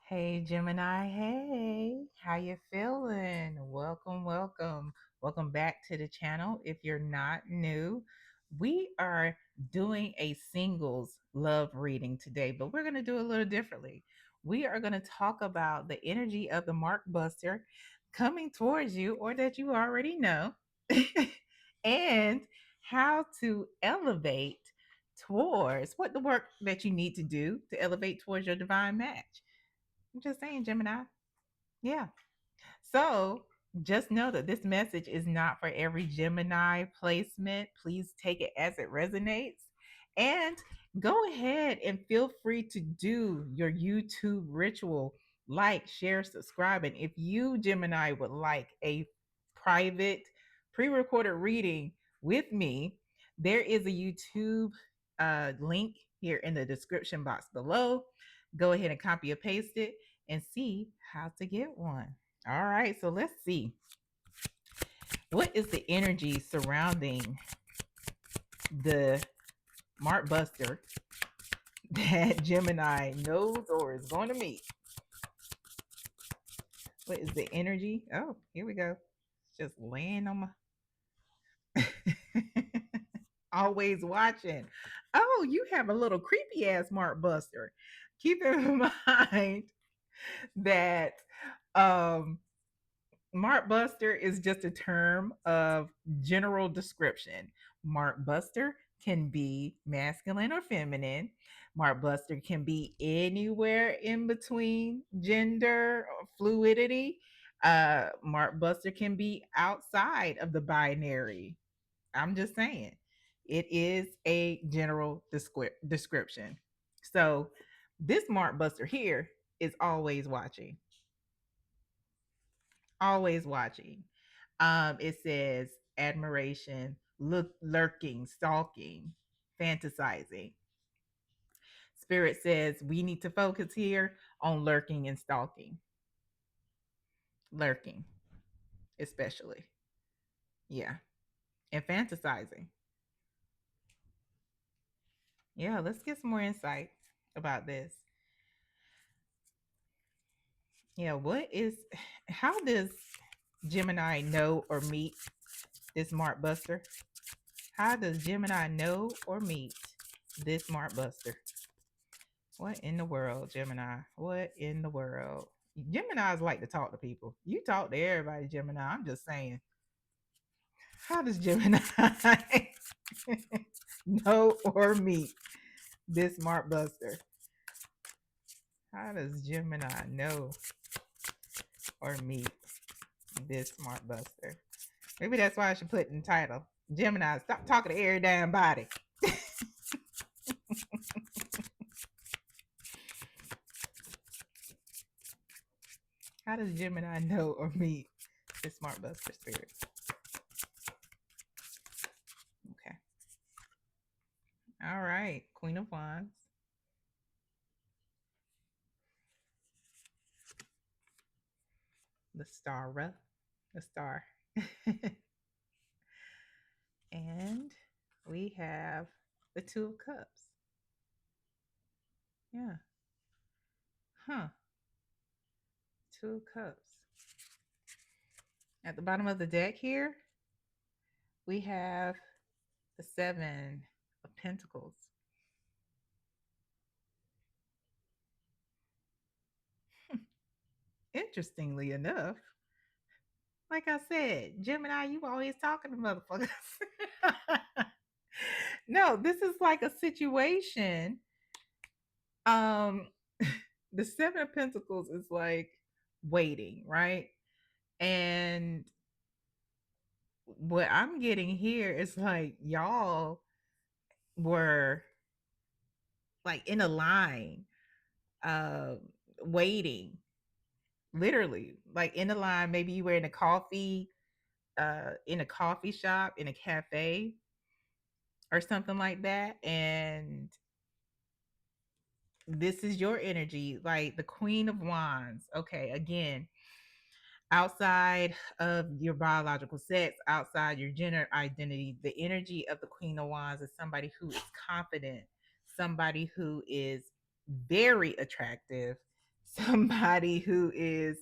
Hey Gemini, hey, how you feeling? Welcome back to the channel. If you're not new, we are doing a singles love reading today, but we're going to do a little differently. We are going to talk about the energy of the Mark Buster coming towards you or that you already know and how to elevate towards what the work that you need to do to elevate towards your divine match. I'm just saying, Gemini. Yeah. So just know that this message is not for every Gemini placement. Please take it as it resonates. And go ahead and feel free to do your YouTube ritual, like, share, subscribe. And if you, Gemini, would like a private pre recorded reading with me, there is a YouTube link here in the description box below. Go ahead and copy or paste it and see how to get one. All right, so let's see. What is the energy surrounding the Mark Buster that Gemini knows or is going to meet? What is the energy? Oh, here we go. Just laying on my. Always watching. Oh, you have a little creepy ass Mark Buster. Keep in mind that Mark Buster is just a term of general description. Mark Buster can be masculine or feminine. Mark Buster can be anywhere in between gender or fluidity. Mark Buster can be outside of the binary. I'm just saying, it is a general description. So, this Mark Buster here is always watching, always watching. It says admiration, lurking, stalking, fantasizing. Spirit says we need to focus here on lurking and stalking. Lurking, especially. Yeah. And fantasizing. Yeah, let's get some more insight about this. Yeah, how does Gemini know or meet this Mark Buster? How does Gemini know or meet this Mark Buster? What in the world, Gemini? What in the world? Geminis like to talk to people. You talk to everybody, Gemini. I'm just saying. How does Gemini know or meet this Mark Buster? How does Gemini know or meet this Smart Buster? Maybe that's why I should put in the title. Gemini, stop talking to every damn body. How does Gemini know or meet the Smart Buster spirit? Okay. All right. Queen of Wands. The star. The star. And we have the Two of Cups. Yeah. Huh. Two of Cups. At the bottom of the deck here, we have the Seven of Pentacles. Interestingly enough, like I said, Gemini, you always talking to motherfuckers. No, this is like a situation. Um, the Seven of Pentacles is like waiting, right? And what I'm getting here is like y'all were like in a line, uh, waiting, literally, like in a line. Maybe you were in a coffee shop, in a cafe, or something like that, and this is your energy, like the Queen of Wands. Okay, again, outside of your biological sex, outside your gender identity, the energy of the Queen of Wands is somebody who is confident, somebody who is very attractive, somebody who is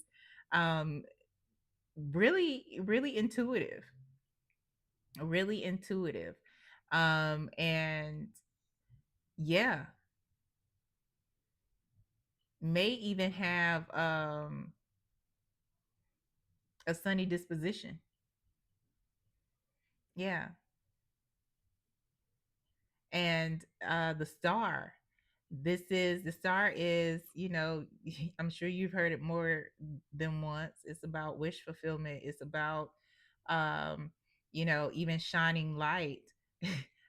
um really intuitive, really intuitive. And yeah, may even have a sunny disposition. Yeah. And the star is, I'm sure you've heard it more than once. It's about wish fulfillment. It's about um even shining light.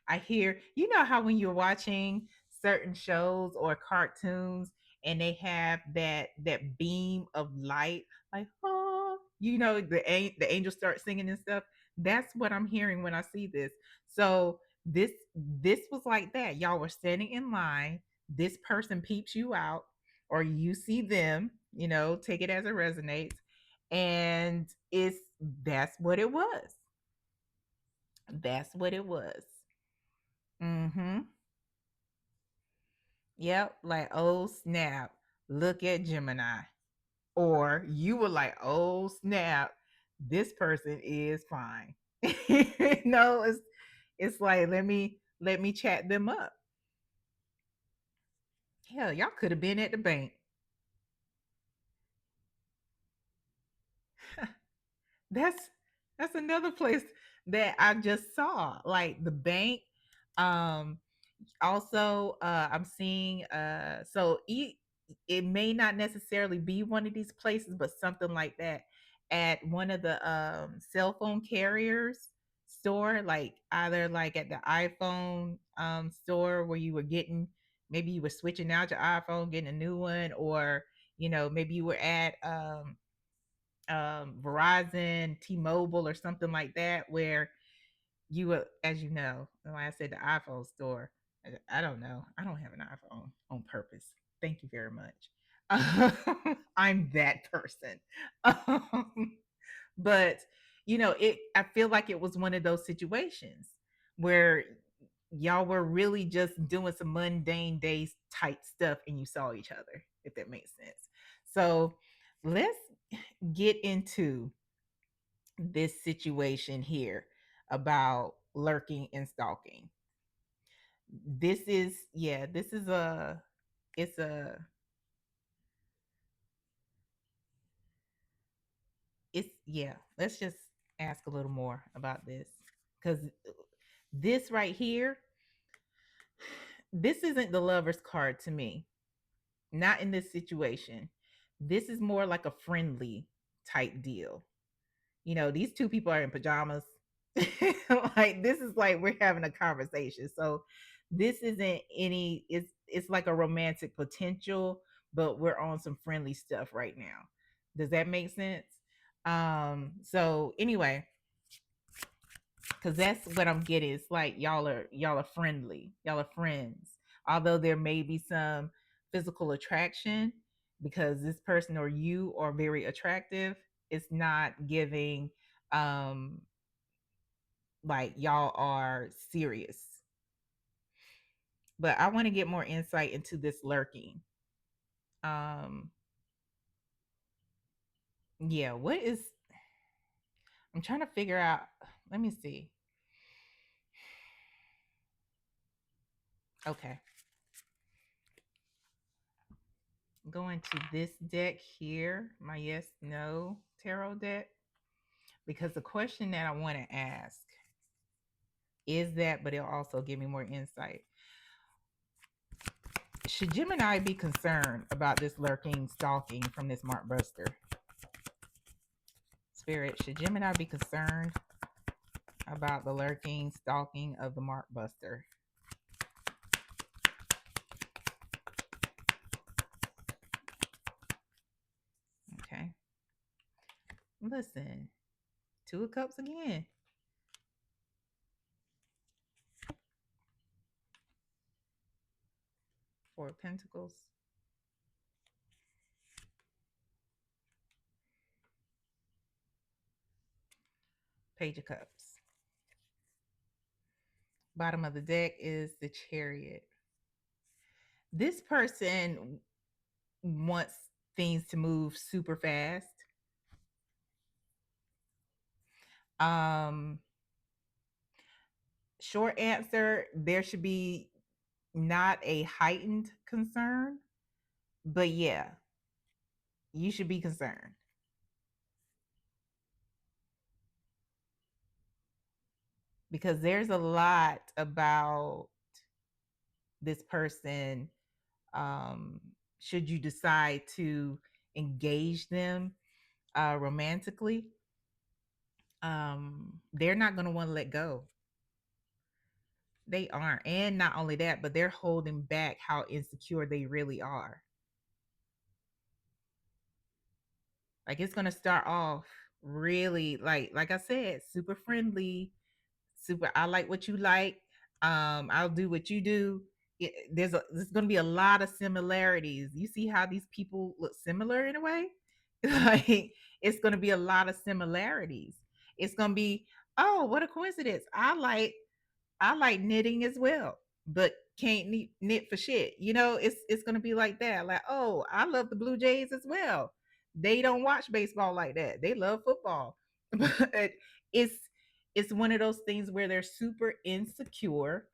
I hear, how when you're watching certain shows or cartoons and they have that beam of light, like, oh, the angels start singing and stuff. That's what I'm hearing when I see this. So this was like that. Y'all were standing in line. This person peeps you out, or you see them. Take it as it resonates, and that's what it was. That's what it was. Mm-hmm. Yep. Like, oh snap! Look at Gemini. Or you were like, oh snap! This person is fine. No, it's like, let me chat them up. Hell, y'all could have been at the bank. That's that's another place that I just saw, like the bank. Um, Also, I'm seeing it may not necessarily be one of these places, but something like that at one of the cell phone carriers store, like either like at the iPhone store where you were getting, maybe you were switching out your iPhone, getting a new one, or maybe you were at Verizon, T-Mobile, or something like that, where you were, as you know, when I said the iPhone store, I don't know. I don't have an iPhone on purpose. Thank you very much. I'm that person. Um, but I feel like it was one of those situations where y'all were really just doing some mundane days type stuff and you saw each other, if that makes sense. So let's get into this situation here about lurking and stalking. This is, yeah, this is a, it's a, it's, yeah, let's just ask a little more about this, because this right here, this isn't the lover's card to me, not in this situation. This is more like a friendly type deal. These two people are in pajamas. Like, this is like we're having a conversation. So this isn't any, it's like a romantic potential, but we're on some friendly stuff right now. Does that make sense? So anyway, because that's what I'm getting. It's like y'all are friendly. Y'all are friends. Although there may be some physical attraction because this person or you are very attractive, it's not giving um like y'all are serious. But I want to get more insight into this lurking. Um yeah, what is, I'm trying to figure out, let me see. Okay. Going to this deck here, my yes no tarot deck, because the question that I want to ask is that, but it'll also give me more insight. Should Gemini be concerned about this lurking stalking from this Mark Buster? Spirit, should Gemini be concerned about the lurking stalking of the Mark Buster? Okay. Listen, Two of Cups again. Four of Pentacles. Page of Cups. Bottom of the deck is the Chariot. This person wants things to move super fast. Um, Short answer, there should be not a heightened concern, but yeah, you should be concerned because there's a lot about this person. Um, should you decide to engage them romantically, they're not going to want to let go. They aren't. And not only that, but they're holding back how insecure they really are. Like it's going to start off really like I said, super friendly, super I like what you like. I'll do what you do. There's going to be a lot of similarities. You see how these people look similar in a way? Like it's going to be a lot of similarities. It's going to be, oh, what a coincidence. I like knitting as well, but can't knit for shit. It's gonna be like that. Like, oh, I love the Blue Jays as well. They don't watch baseball like that. They love football. But it's it's one of those things where they're super insecure,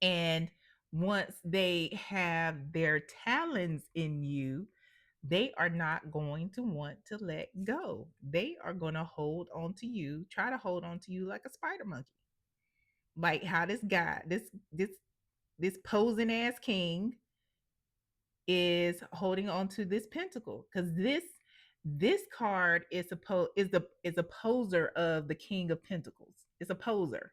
and once they have their talents in you, they are not going to want to let go. They are going to hold on to you, try to hold on to you like a spider monkey, like how this guy, this posing ass king is holding on to this pentacle, because this card is supposed is a poser of the king of pentacles. It's a poser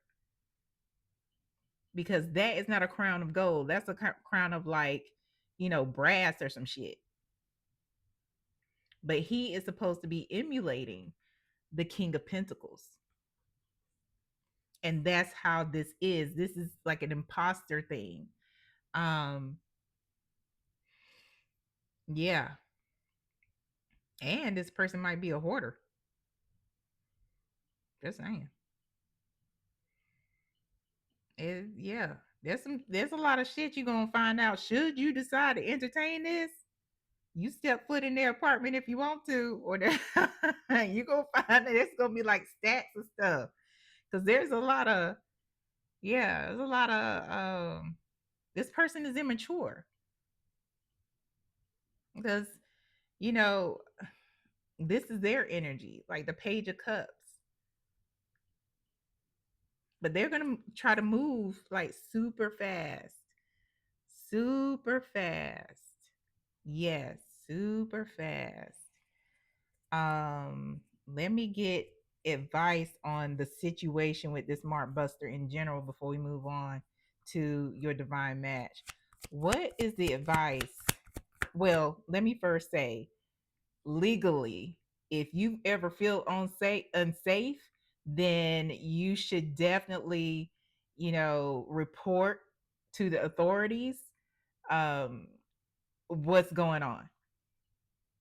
because that is not a crown of gold. That's a crown of, like, brass or some shit. But he is supposed to be emulating the king of pentacles, and that's how this is like an imposter thing. um yeah. And this person might be a hoarder. Just saying. Yeah. There's a lot of shit you're gonna find out. Should you decide to entertain this, you step foot in their apartment if you want to, or you gonna find that it's gonna be like stacks of stuff. Cause there's a lot of, yeah, there's a lot of this person is immature. Because, you know, this is their energy, like the Page of Cups. But they're gonna try to move like super fast. Super fast. Yes, super fast. Let me get advice on the situation with this Mark Buster in general before we move on to your divine match. What is the advice? Well, let me first say, legally, if you ever feel unsafe, then you should definitely, report to the authorities um what's going on.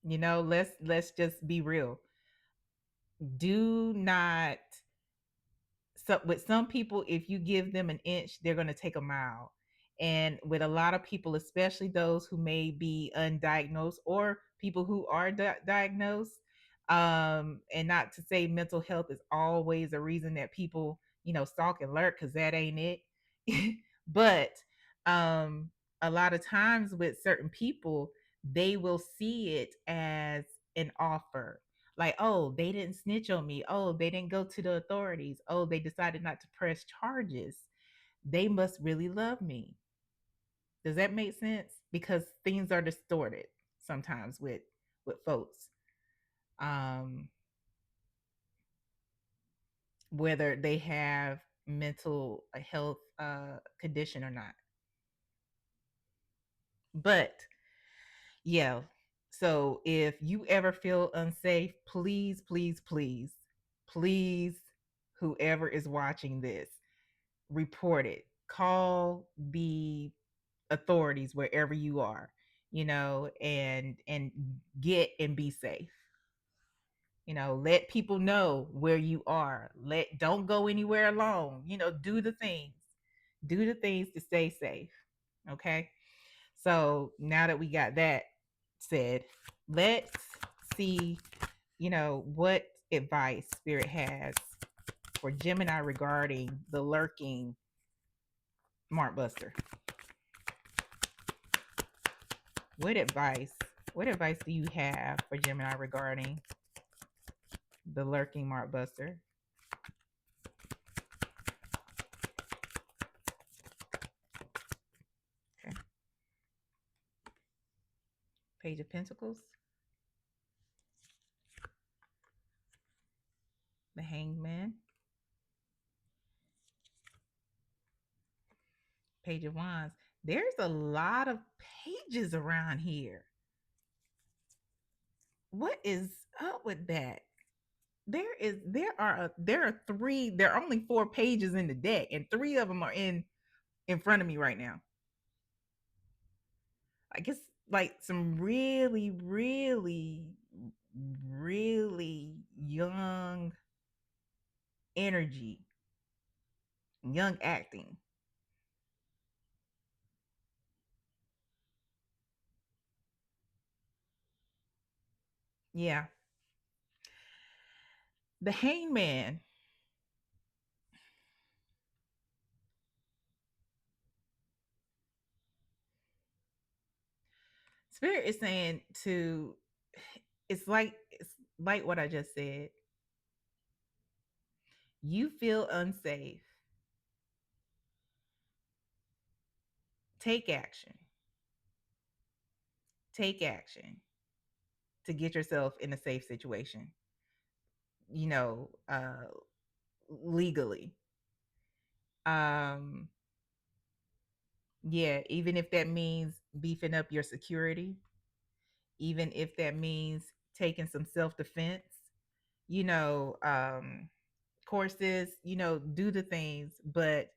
Let's just be real. Do not, so with some people, if you give them an inch, they're going to take a mile. And with a lot of people, especially those who may be undiagnosed or people who are diagnosed, and not to say mental health is always a reason that people, stalk and lurk, because that ain't it. But um a lot of times with certain people, they will see it as an offer, like, oh, they didn't snitch on me, oh, they didn't go to the authorities, oh, they decided not to press charges, they must really love me. Does that make sense? Because things are distorted sometimes with folks, um whether they have mental health condition or not. But yeah, so if you ever feel unsafe, please, please, please, please, whoever is watching this, report it. Call the authorities wherever you are, and get and be safe. Let people know where you are. Don't go anywhere alone. Do the things. Do the things to stay safe. Okay? So, now that we got that said, Let's see, what advice Spirit has for Gemini regarding the lurking Mark Buster. What advice? What advice do you have for Gemini regarding the lurking Mark Buster? Okay. Page of Pentacles, the Hangman, Page of Wands. There's a lot of pages around here. What is up with that? There are only 4 pages in the deck, and 3 of them are in front of me right now. I guess like some really, really, really young energy, young acting. Yeah. The Hangman. Spirit is saying to it's like what I just said. You feel unsafe. Take action. Take action to get yourself in a safe situation. You know, legally. Um yeah, even if that means beefing up your security, even if that means taking some self-defense, you know, courses, do the things, but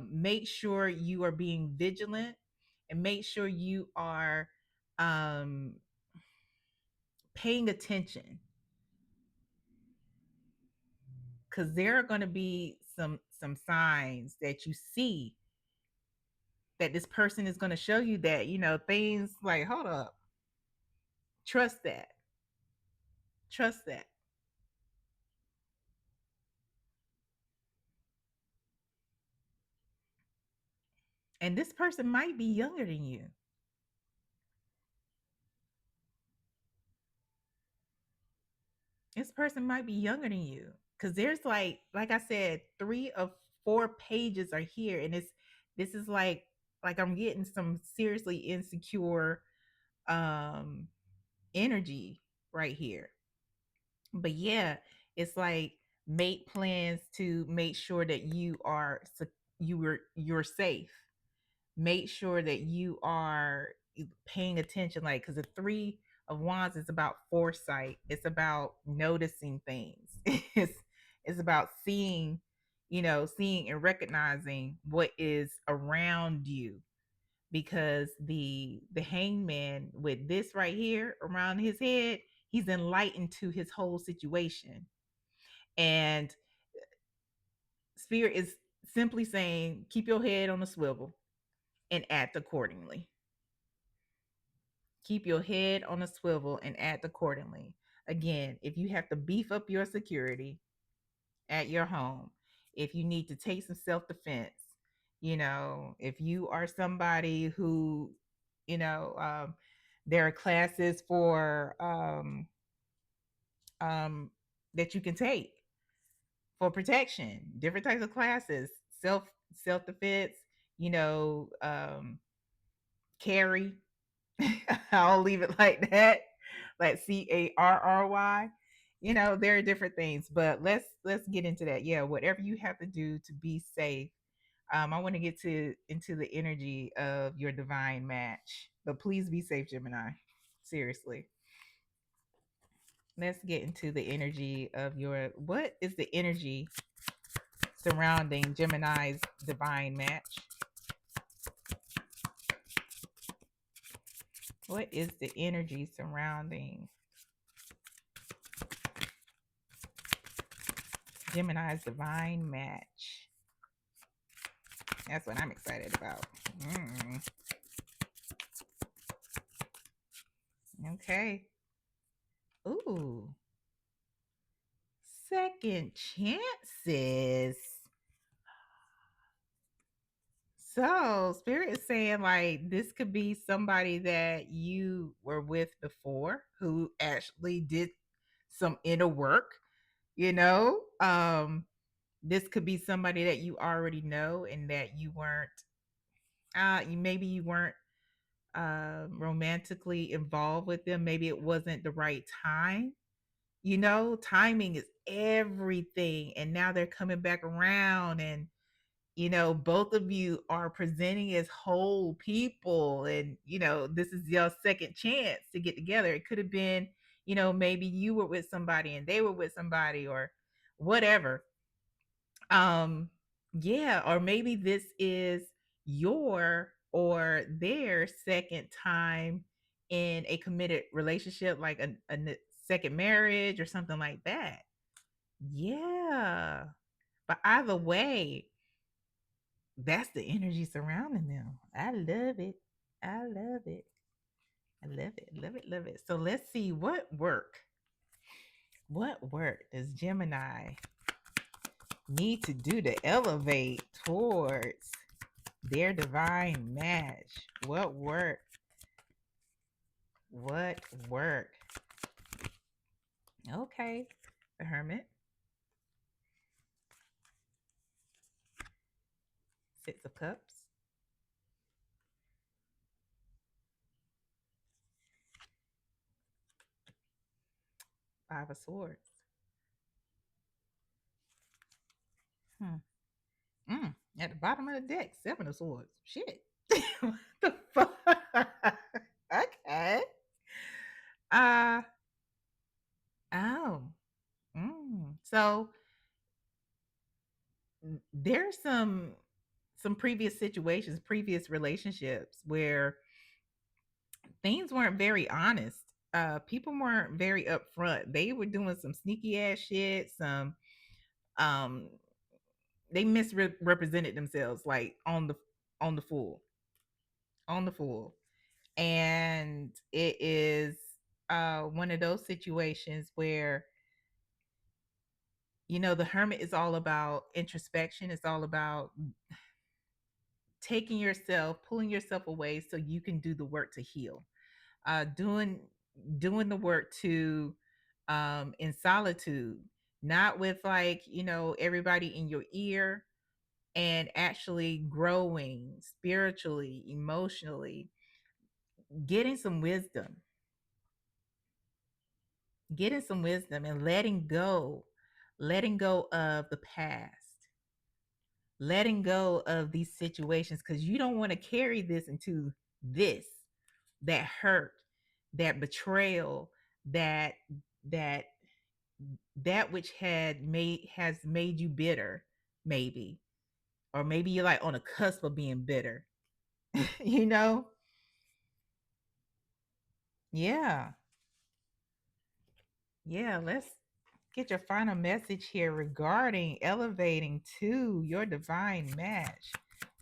make sure you are being vigilant, and make sure you are um, paying attention, because there are going to be some signs that you see that this person is going to show you that, things like, hold up, trust that, trust that. And this person might be younger than you. This person might be younger than you, because there's like I said, 3 of 4 pages are here, and this is like I'm getting some seriously insecure um energy right here. But yeah, it's like, make plans to make sure that you're safe. Make sure that you are paying attention, like, because the 3 of Wands is about foresight. It's about noticing things. It's about seeing, seeing and recognizing what is around you, because the Hangman, with this right here around his head, he's enlightened to his whole situation. And Spirit is simply saying, keep your head on a swivel and act accordingly. Keep your head on a swivel and act accordingly. Again, if you have to beef up your security at your home, if you need to take some self-defense, if you are somebody who, you know there are classes for that you can take for protection, different types of classes, self-defense, you know um carry. I'll leave it like that, like CARRY. There are different things, but let's get into that. Yeah, whatever you have to do to be safe. I want to get to into the energy of your divine match, but please be safe, Gemini. Seriously, let's get into the energy of your. What is the energy surrounding Gemini's divine match? What is the energy surrounding Gemini's divine match? That's what I'm excited about. Okay. Ooh. Second chances. So, Spirit is saying like this could be somebody that you were with before who actually did some inner work, you know? This could be somebody that you already know and that you weren't you weren't romantically involved with them. Maybe it wasn't the right time. You know, timing is everything. And now they're coming back around and both of you are presenting as whole people, and this is your second chance to get together. It could have been, maybe you were with somebody and they were with somebody or whatever. um yeah, or maybe this is your or their second time in a committed relationship, like second marriage or something like that. Yeah, but either way, that's the energy surrounding them. I love it. I love it. I love it. Love it. Love it. So let's see what work does Gemini need to do to elevate towards their divine match? What work? What work? Okay. The Hermit. Six of Cups. Five of Swords. Hmm. At the bottom of the deck, Seven of Swords. Shit. What the fuck? Okay. Uh oh. So there's some previous situations, previous relationships where things weren't very honest. People weren't very upfront. They were doing some sneaky ass shit. Um, they misrepresented themselves, like on the full, on the full, and it is one of those situations where the Hermit is all about introspection. It's all about taking yourself, pulling yourself away so you can do the work to heal. Doing the work to in solitude, not with like, everybody in your ear, and actually growing spiritually, emotionally, getting some wisdom, and letting go of the past, letting go of these situations, because you don't want to carry this into this, that hurt, that betrayal, that that that which has made you bitter, maybe, or maybe you're like on a cusp of being bitter. you know yeah, yeah. Let's get your final message here regarding elevating to your divine match.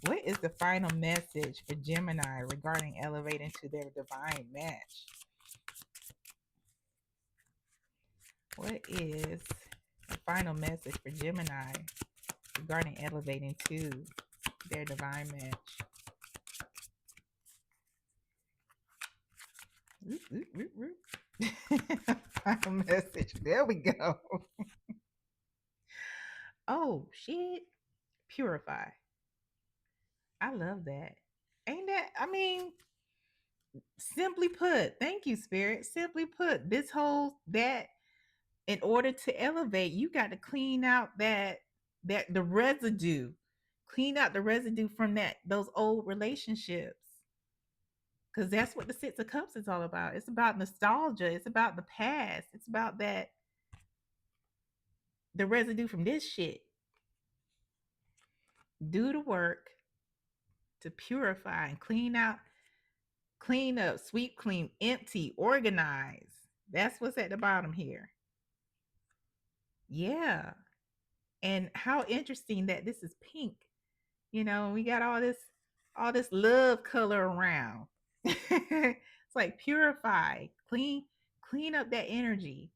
What is the final message for Gemini regarding elevating to their divine match? What is the final message for Gemini regarding elevating to their divine match? Whoop, whoop, whoop, whoop. Final message. There we go. Oh, shit. Purify. I love that. Ain't that, I mean, simply put, thank you, Spirit. Simply put, this whole, that in order to elevate, you got to clean out the residue. Clean out the residue from those old relationships. Because that's what the Six of Cups is all about. It's about nostalgia. It's about the past. It's about the residue from this shit. Do the work to purify and clean up, sweep, clean, empty, organize. That's what's at the bottom here. Yeah. And how interesting that this is pink. We got all this love color around. It's like purify, clean up that energy.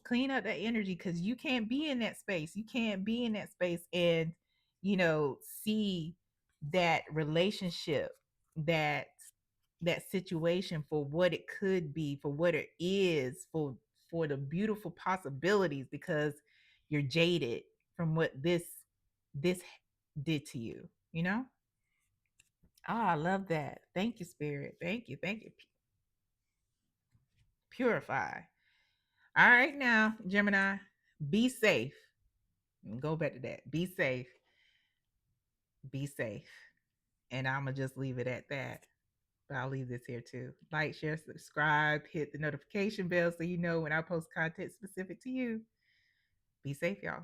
Clean up that energy, because you can't be in that space. You can't be in that space and, see that relationship, that that situation for what it could be, for what it is, for the beautiful possibilities, because you're jaded from what this did to you, you know? Ah, I love that. Thank you, Spirit. Thank you. Thank you. Purify. All right, now, Gemini, be safe. Go back to that. Be safe. Be safe. And I'm going to just leave it at that. But I'll leave this here too. Like, share, subscribe, hit the notification bell so you know when I post content specific to you. Be safe, y'all.